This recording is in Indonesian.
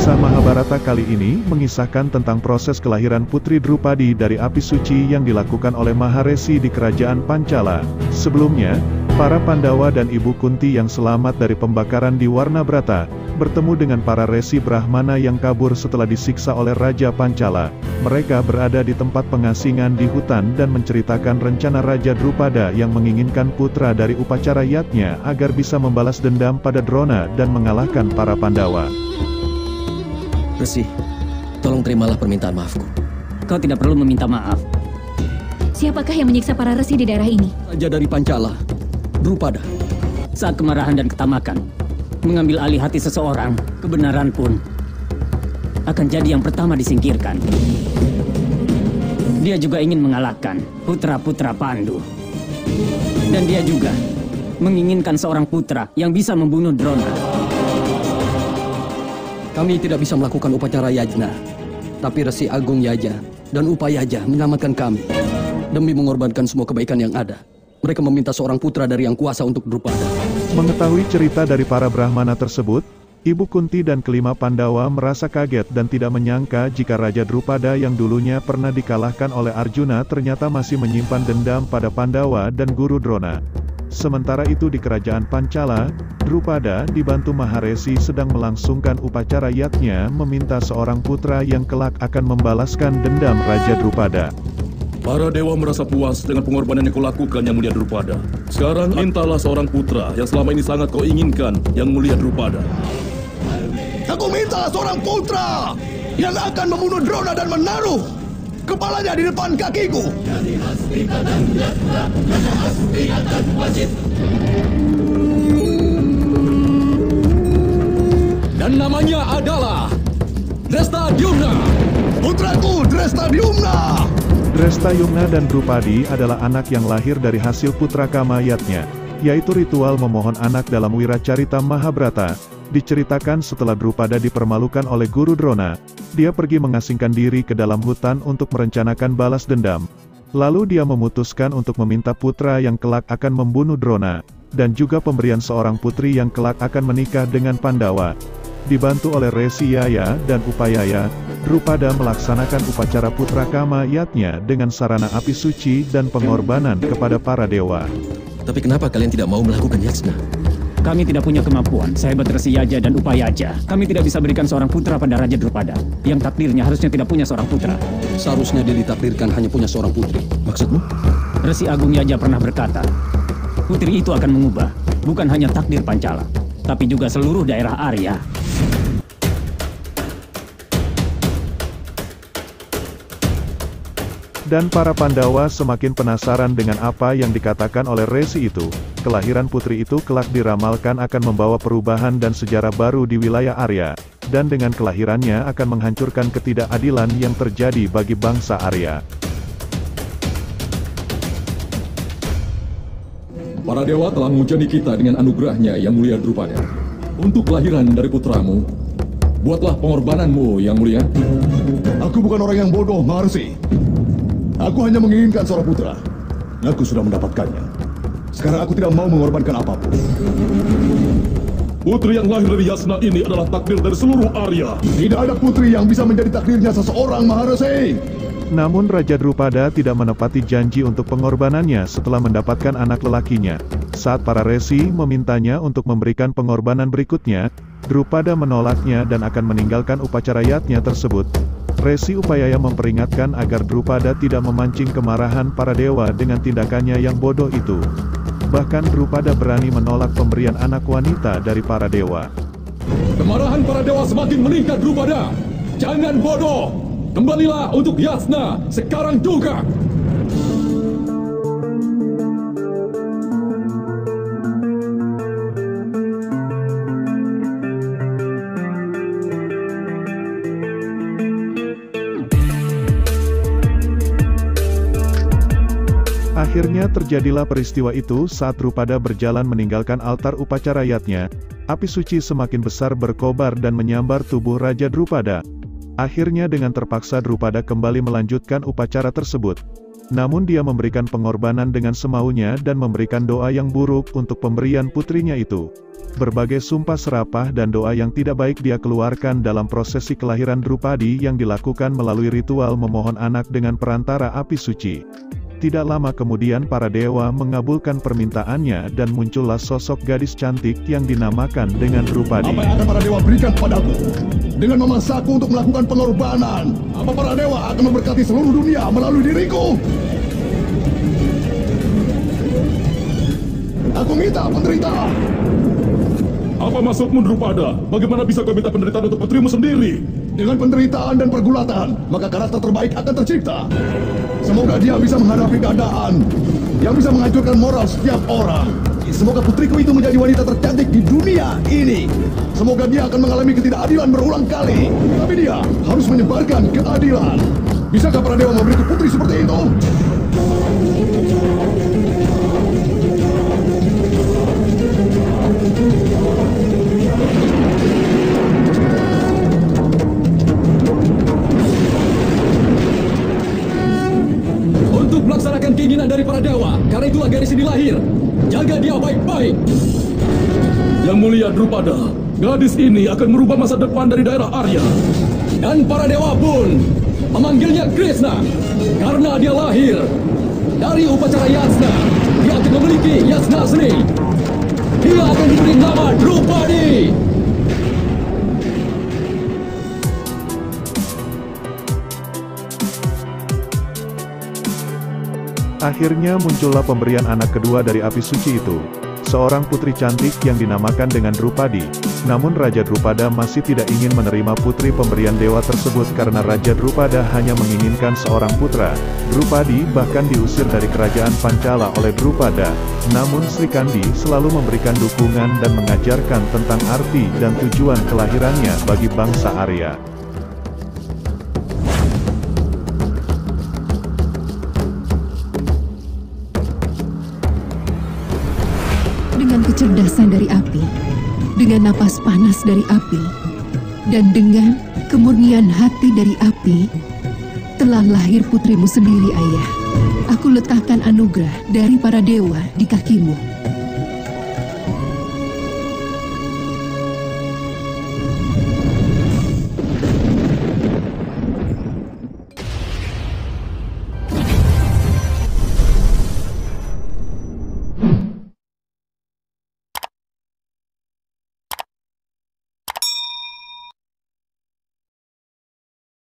Kisah Mahabharata kali ini mengisahkan tentang proses kelahiran Putri Drupadi dari api suci yang dilakukan oleh Maharesi di kerajaan Pancala. Sebelumnya, para Pandawa dan Ibu Kunti yang selamat dari pembakaran di Warnabrata, bertemu dengan para resi Brahmana yang kabur setelah disiksa oleh Raja Pancala. Mereka berada di tempat pengasingan di hutan dan menceritakan rencana Raja Drupada yang menginginkan putra dari upacara yatnya agar bisa membalas dendam pada Drona dan mengalahkan para Pandawa. Resi, tolong terimalah permintaan maafku. Kau tidak perlu meminta maaf. Siapakah yang menyiksa para resi di daerah ini? Raja dari Pancala, Drupada. Saat kemarahan dan ketamakan mengambil alih hati seseorang, kebenaran pun akan jadi yang pertama disingkirkan. Dia juga ingin mengalahkan putra-putra Pandu. Dan dia juga menginginkan seorang putra yang bisa membunuh Drona. Kami tidak bisa melakukan upacara yajna, tapi Resi Agung Yaja dan Upayaja menyelamatkan kami demi mengorbankan semua kebaikan yang ada. Mereka meminta seorang putra dari yang kuasa untuk Drupada. Mengetahui cerita dari para Brahmana tersebut, Ibu Kunti dan kelima Pandawa merasa kaget dan tidak menyangka jika Raja Drupada yang dulunya pernah dikalahkan oleh Arjuna ternyata masih menyimpan dendam pada Pandawa dan Guru Drona. Sementara itu di kerajaan Pancala, Drupada dibantu Maharesi sedang melangsungkan upacara yatnya meminta seorang putra yang kelak akan membalaskan dendam Raja Drupada. Para dewa merasa puas dengan pengorbanan yang kau lakukan, Yang Mulia Drupada. Sekarang mintalah seorang putra yang selama ini sangat kau inginkan, Yang Mulia Drupada. Aku minta seorang putra yang akan membunuh Drona dan menaruh kepalanya di depan kakiku. Dan namanya adalah Drestadyumna. Putraku Drestadyumna. Drestadyumna dan Drupadi adalah anak yang lahir dari hasil putra kama yatnya, yaitu ritual memohon anak dalam Wiracarita Mahabharata. Diceritakan setelah Drupada dipermalukan oleh Guru Drona, dia pergi mengasingkan diri ke dalam hutan untuk merencanakan balas dendam. Lalu dia memutuskan untuk meminta putra yang kelak akan membunuh Drona, dan juga pemberian seorang putri yang kelak akan menikah dengan Pandawa. Dibantu oleh Resi Yaya dan Upayaya, Drupada melaksanakan upacara putra kama yatnya dengan sarana api suci dan pengorbanan kepada para dewa. Tapi kenapa kalian tidak mau melakukan yajna? Kami tidak punya kemampuan sehebat Resi Yaja dan Upayaja. Kami tidak bisa berikan seorang putra pada Raja Drupada, yang takdirnya harusnya tidak punya seorang putra. Seharusnya dia ditakdirkan hanya punya seorang putri. Maksudmu? Resi Agung Yaja pernah berkata, putri itu akan mengubah bukan hanya takdir Pancala, tapi juga seluruh daerah Arya. Dan para Pandawa semakin penasaran dengan apa yang dikatakan oleh Resi itu. Kelahiran putri itu kelak diramalkan akan membawa perubahan dan sejarah baru di wilayah Arya, dan dengan kelahirannya akan menghancurkan ketidakadilan yang terjadi bagi bangsa Arya. Para dewa telah menghujani kita dengan anugerahnya, Yang Mulia Drupada. Untuk kelahiran dari putramu, buatlah pengorbananmu, Yang Mulia. Aku bukan orang yang bodoh, Maharesi. Aku hanya menginginkan seorang putra. Aku sudah mendapatkannya. Sekarang aku tidak mau mengorbankan apapun. Putri yang lahir dari yasna ini adalah takdir dari seluruh Arya. Tidak ada putri yang bisa menjadi takdirnya seseorang, Maharesi. Namun Raja Drupada tidak menepati janji untuk pengorbanannya setelah mendapatkan anak lelakinya. Saat para resi memintanya untuk memberikan pengorbanan berikutnya, Drupada menolaknya dan akan meninggalkan upacara yatnya tersebut. Resi Upayaya memperingatkan agar Drupada tidak memancing kemarahan para dewa dengan tindakannya yang bodoh itu. Bahkan Drupada berani menolak pemberian anak wanita dari para dewa. Kemarahan para dewa semakin meningkat, Drupada. Jangan bodoh. Kembalilah untuk yasna sekarang juga. Akhirnya terjadilah peristiwa itu saat Drupada berjalan meninggalkan altar upacara yatnya. Api suci semakin besar berkobar dan menyambar tubuh Raja Drupada. Akhirnya dengan terpaksa Drupada kembali melanjutkan upacara tersebut. Namun dia memberikan pengorbanan dengan semaunya dan memberikan doa yang buruk untuk pemberian putrinya itu. Berbagai sumpah serapah dan doa yang tidak baik dia keluarkan dalam prosesi kelahiran Drupadi yang dilakukan melalui ritual memohon anak dengan perantara api suci. Tidak lama kemudian para dewa mengabulkan permintaannya dan muncullah sosok gadis cantik yang dinamakan dengan Drupadi. Apa yang akan para dewa berikan padaku? Dengan memasakku untuk melakukan pengorbanan, apa para dewa akan memberkati seluruh dunia melalui diriku? Aku minta penderitaan. Apa maksudmu, Drupada? Bagaimana bisa kau minta penderitaan untuk putrimu sendiri? Dengan penderitaan dan pergulatan, maka karakter terbaik akan tercipta. Semoga dia bisa menghadapi keadaan yang bisa menghancurkan moral setiap orang. Semoga putriku itu menjadi wanita tercantik di dunia ini. Semoga dia akan mengalami ketidakadilan berulang kali. Tapi dia harus menyebarkan keadilan. Bisakah para dewa memberiku putri seperti itu? Untuk melaksanakan keinginan dari para dewa, karena itulah gadis ini lahir. Jaga dia baik-baik. Yang mulia Drupada, gadis ini akan merubah masa depan dari daerah Arya. Dan para dewa pun memanggilnya Krishna karena dia lahir dari upacara Yasna. Dia akan memiliki Yasna Sri. Dia akan diberi nama Drupadi. Akhirnya muncullah pemberian anak kedua dari api suci itu. Seorang putri cantik yang dinamakan dengan Drupadi. Namun Raja Drupada masih tidak ingin menerima putri pemberian dewa tersebut karena Raja Drupada hanya menginginkan seorang putra. Drupadi bahkan diusir dari kerajaan Pancala oleh Drupada. Namun Sri Kandi selalu memberikan dukungan dan mengajarkan tentang arti dan tujuan kelahirannya bagi bangsa Arya. Dengan kecerdasan dari api, dengan napas panas dari api, dan dengan kemurnian hati dari api, telah lahir putrimu sendiri, Ayah. Aku letakkan anugerah dari para dewa di kakimu.